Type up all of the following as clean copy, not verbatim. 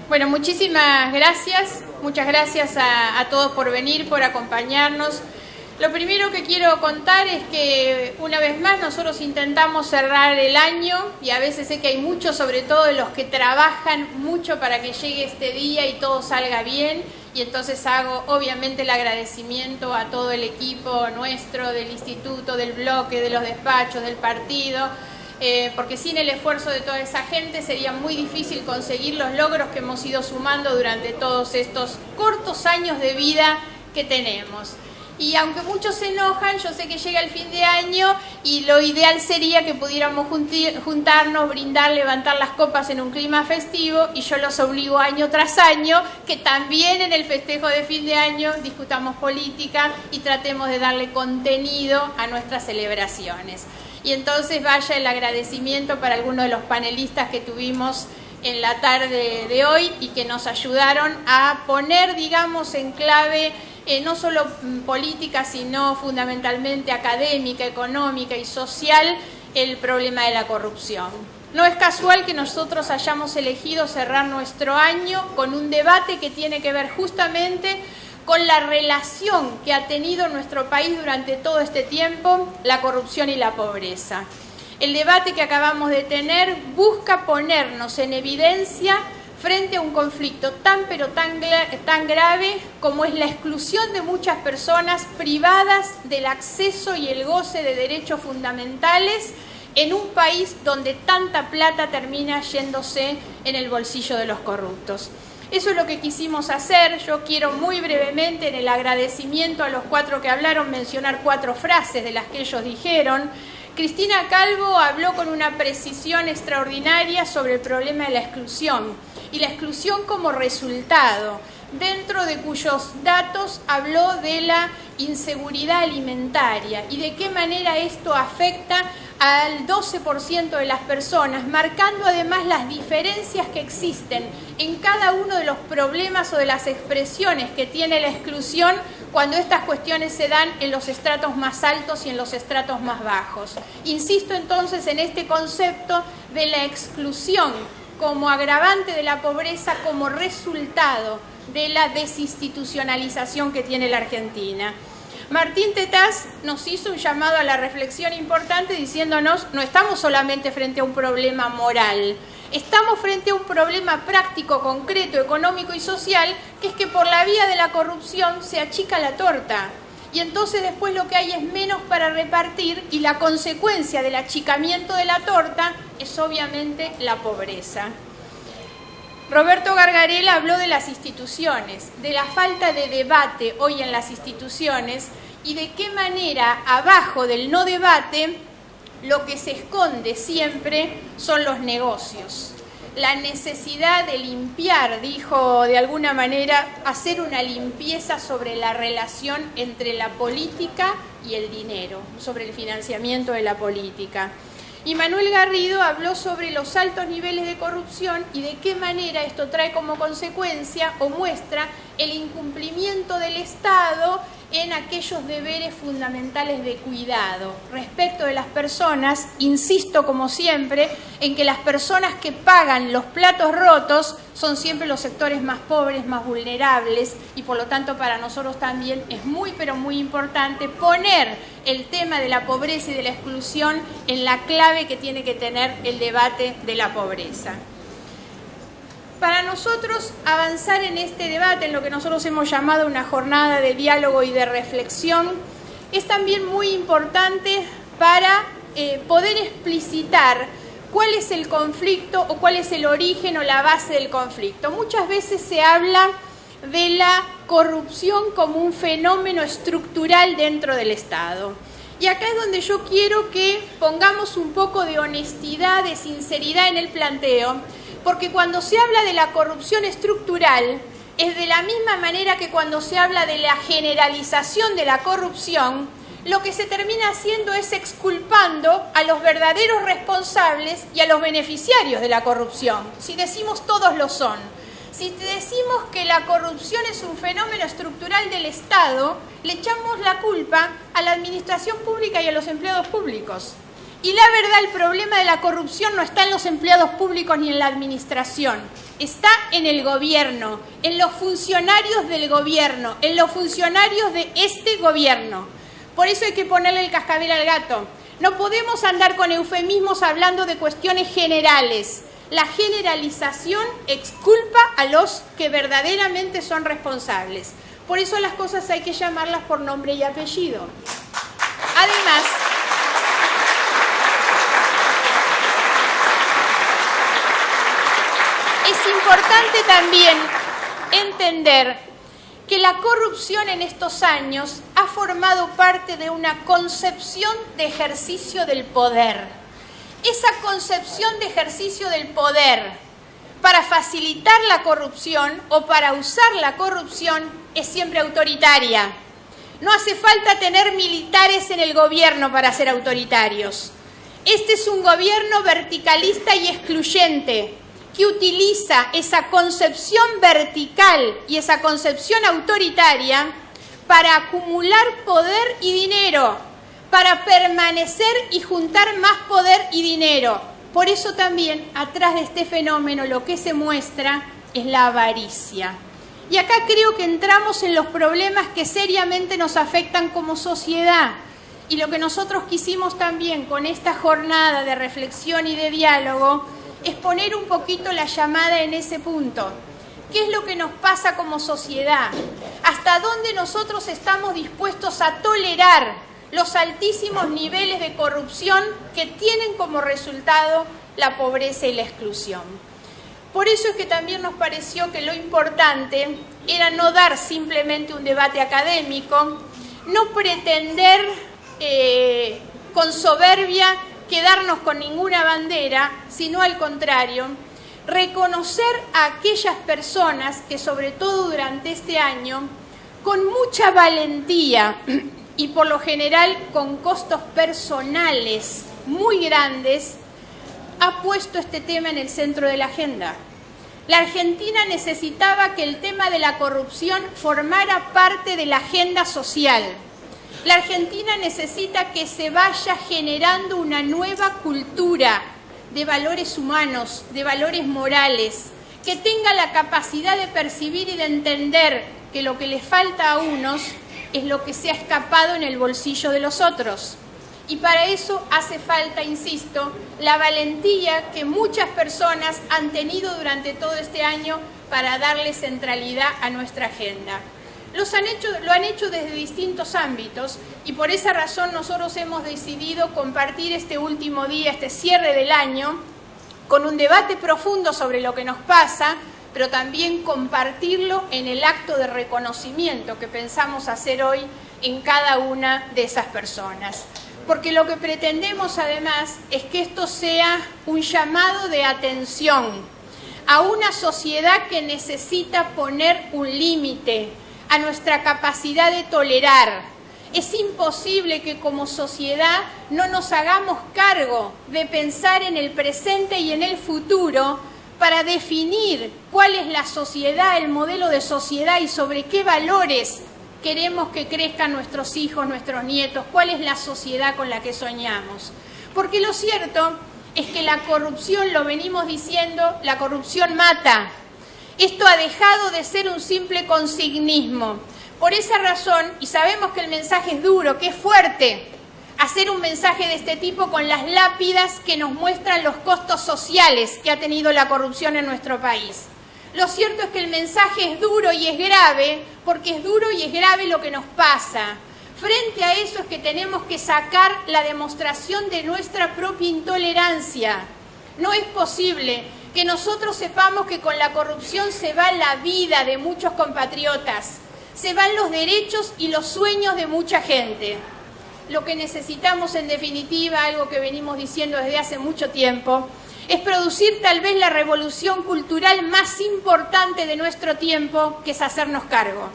Bueno, muchísimas gracias. Muchas gracias a todos por venir, por acompañarnos. Lo primero que quiero contar es que una vez más nosotros intentamos cerrar el año y a veces sé que hay muchos, sobre todo de los que trabajan mucho para que llegue este día y todo salga bien, y entonces hago obviamente el agradecimiento a todo el equipo nuestro, del instituto, del bloque, de los despachos, del partido, porque sin el esfuerzo de toda esa gente sería muy difícil conseguir los logros que hemos ido sumando durante todos estos cortos años de vida que tenemos. Y aunque muchos se enojan, yo sé que llega el fin de año y lo ideal sería que pudiéramos juntarnos, brindar, levantar las copas en un clima festivo, y yo los obligo año tras año que también en el festejo de fin de año discutamos política y tratemos de darle contenido a nuestras celebraciones. Y entonces vaya el agradecimiento para algunos de los panelistas que tuvimos en la tarde de hoy y que nos ayudaron a poner, digamos, en clave no solo política, sino fundamentalmente académica, económica y social, el problema de la corrupción. No es casual que nosotros hayamos elegido cerrar nuestro año con un debate que tiene que ver justamente con la relación que ha tenido nuestro país durante todo este tiempo, la corrupción y la pobreza. El debate que acabamos de tener busca ponernos en evidencia frente a un conflicto tan grave como es la exclusión de muchas personas privadas del acceso y el goce de derechos fundamentales en un país donde tanta plata termina yéndose en el bolsillo de los corruptos. Eso es lo que quisimos hacer. Yo quiero muy brevemente, en el agradecimiento a los cuatro que hablaron, mencionar 4 frases de las que ellos dijeron. Cristina Calvo habló con una precisión extraordinaria sobre el problema de la exclusión y la exclusión como resultado, dentro de cuyos datos habló de la inseguridad alimentaria y de qué manera esto afecta al 12% de las personas, marcando además las diferencias que existen en cada uno de los problemas o de las expresiones que tiene la exclusión cuando estas cuestiones se dan en los estratos más altos y en los estratos más bajos. Insisto entonces en este concepto de la exclusión como agravante de la pobreza, como resultado de la desinstitucionalización que tiene la Argentina. Martín Tetaz nos hizo un llamado a la reflexión importante diciéndonos: no estamos solamente frente a un problema moral, estamos frente a un problema práctico, concreto, económico y social, que es que por la vía de la corrupción se achica la torta. Y entonces después lo que hay es menos para repartir, y la consecuencia del achicamiento de la torta es obviamente la pobreza. Roberto Gargarella habló de las instituciones, de la falta de debate hoy en las instituciones y de qué manera abajo del no debate lo que se esconde siempre son los negocios. La necesidad de limpiar, dijo de alguna manera, hacer una limpieza sobre la relación entre la política y el dinero, sobre el financiamiento de la política. Y Manuel Garrido habló sobre los altos niveles de corrupción y de qué manera esto trae como consecuencia o muestra el incumplimiento del Estado en aquellos deberes fundamentales de cuidado. Respecto de las personas, insisto como siempre en que las personas que pagan los platos rotos son siempre los sectores más pobres, más vulnerables, y por lo tanto para nosotros también es muy pero muy importante poner el tema de la pobreza y de la exclusión en la clave que tiene que tener el debate de la pobreza. Para nosotros avanzar en este debate, en lo que nosotros hemos llamado una jornada de diálogo y de reflexión, es también muy importante para poder explicitar cuál es el conflicto o cuál es el origen o la base del conflicto. Muchas veces se habla de la corrupción como un fenómeno estructural dentro del Estado. Y acá es donde yo quiero que pongamos un poco de honestidad, de sinceridad en el planteo, porque cuando se habla de la corrupción estructural, es de la misma manera que cuando se habla de la generalización de la corrupción, lo que se termina haciendo es exculpando a los verdaderos responsables y a los beneficiarios de la corrupción. Si decimos todos lo son. Si decimos que la corrupción es un fenómeno estructural del Estado, le echamos la culpa a la administración pública y a los empleados públicos. Y la verdad, el problema de la corrupción no está en los empleados públicos ni en la administración, está en el gobierno, en los funcionarios del gobierno, en los funcionarios de este gobierno. Por eso hay que ponerle el cascabel al gato. No podemos andar con eufemismos hablando de cuestiones generales. La generalización exculpa a los que verdaderamente son responsables. Por eso las cosas hay que llamarlas por nombre y apellido. Además, es importante también entender que la corrupción en estos años ha formado parte de una concepción de ejercicio del poder. Esa concepción de ejercicio del poder para facilitar la corrupción o para usar la corrupción es siempre autoritaria. No hace falta tener militares en el gobierno para ser autoritarios. Este es un gobierno verticalista y excluyente, que utiliza esa concepción vertical y esa concepción autoritaria para acumular poder y dinero, para permanecer y juntar más poder y dinero. Por eso también, atrás de este fenómeno, lo que se muestra es la avaricia. Y acá creo que entramos en los problemas que seriamente nos afectan como sociedad. Y lo que nosotros quisimos también con esta jornada de reflexión y de diálogo es poner un poquito la llamada en ese punto. ¿Qué es lo que nos pasa como sociedad? ¿Hasta dónde nosotros estamos dispuestos a tolerar los altísimos niveles de corrupción que tienen como resultado la pobreza y la exclusión? Por eso es que también nos pareció que lo importante era no dar simplemente un debate académico, no pretender con soberbia quedarnos con ninguna bandera, sino al contrario, reconocer a aquellas personas que sobre todo durante este año, con mucha valentía y por lo general con costos personales muy grandes, ha puesto este tema en el centro de la agenda. La Argentina necesitaba que el tema de la corrupción formara parte de la agenda social. La Argentina necesita que se vaya generando una nueva cultura de valores humanos, de valores morales, que tenga la capacidad de percibir y de entender que lo que le falta a unos es lo que se ha escapado en el bolsillo de los otros. Y para eso hace falta, insisto, la valentía que muchas personas han tenido durante todo este año para darle centralidad a nuestra agenda. Lo han hecho desde distintos ámbitos y por esa razón nosotros hemos decidido compartir este último día, este cierre del año, con un debate profundo sobre lo que nos pasa, pero también compartirlo en el acto de reconocimiento que pensamos hacer hoy en cada una de esas personas. Porque lo que pretendemos además es que esto sea un llamado de atención a una sociedad que necesita poner un límite a nuestra capacidad de tolerar. Es imposible que como sociedad no nos hagamos cargo de pensar en el presente y en el futuro para definir cuál es la sociedad, el modelo de sociedad y sobre qué valores queremos que crezcan nuestros hijos, nuestros nietos, cuál es la sociedad con la que soñamos. Porque lo cierto es que la corrupción, lo venimos diciendo, la corrupción mata. Esto ha dejado de ser un simple consignismo. Por esa razón, y sabemos que el mensaje es duro, que es fuerte, hacer un mensaje de este tipo con las lápidas que nos muestran los costos sociales que ha tenido la corrupción en nuestro país. Lo cierto es que el mensaje es duro y es grave, porque es duro y es grave lo que nos pasa. Frente a eso es que tenemos que sacar la demostración de nuestra propia intolerancia. No es posible que nosotros sepamos que con la corrupción se va la vida de muchos compatriotas, se van los derechos y los sueños de mucha gente. Lo que necesitamos en definitiva, algo que venimos diciendo desde hace mucho tiempo, es producir tal vez la revolución cultural más importante de nuestro tiempo, que es hacernos cargo.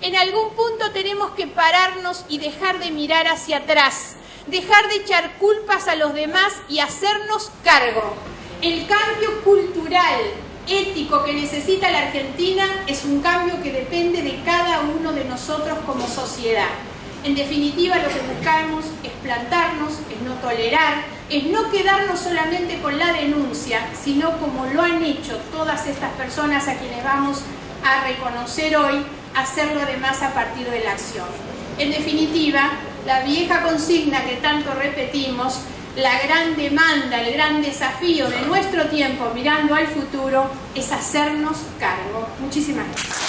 En algún punto tenemos que pararnos y dejar de mirar hacia atrás, dejar de echar culpas a los demás y hacernos cargo. El cambio cultural, ético que necesita la Argentina es un cambio que depende de cada uno de nosotros como sociedad. En definitiva, lo que buscamos es plantarnos, es no tolerar, es no quedarnos solamente con la denuncia, sino como lo han hecho todas estas personas a quienes vamos a reconocer hoy, hacerlo además a partir de la acción. En definitiva, la vieja consigna que tanto repetimos, la gran demanda, el gran desafío de nuestro tiempo mirando al futuro es hacernos cargo. Muchísimas gracias.